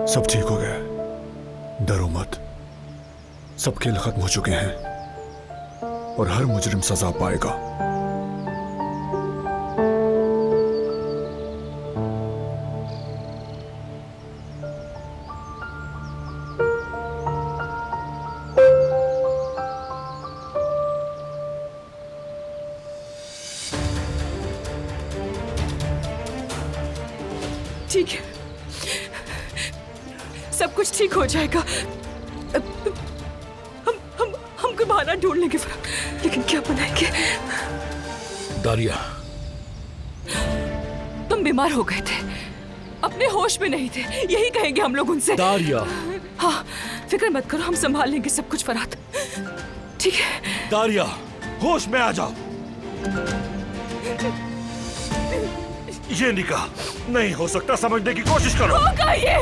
सब ठीक हो गया, डरो मत। सब खेल खत्म हो चुके हैं और हर मुजरिम सजा पाएगा। ठीक है, सब कुछ ठीक हो जाएगा। हमको बहाना ढूंढ लेंगे, लेकिन क्या बनाएंगे? दारिया, तुम बीमार हो गए थे, अपने होश में नहीं थे, यही कहेंगे हम लोग उनसे। दारिया। हाँ, फिक्र मत करो, हम संभाल लेंगे सब कुछ फरहाद, ठीक है? दारिया, होश में आ जाओ। ये निकाह नहीं हो सकता, समझने की कोशिश करो। होगा ये।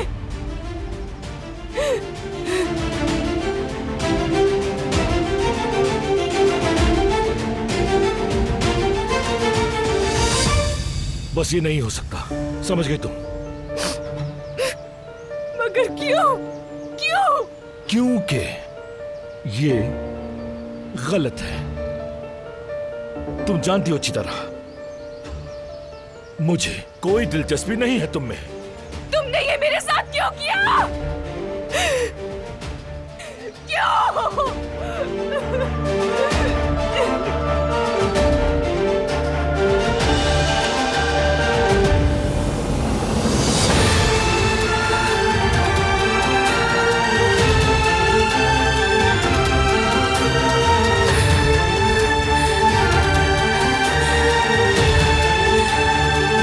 बस ये नहीं हो सकता, समझ गए तुम? मगर क्यों? क्यों? क्योंकि ये गलत है। तुम जानती हो अच्छी तरह, मुझे कोई दिलचस्पी नहीं है तुम में। तुमने ये मेरे साथ क्यों किया? क्यों?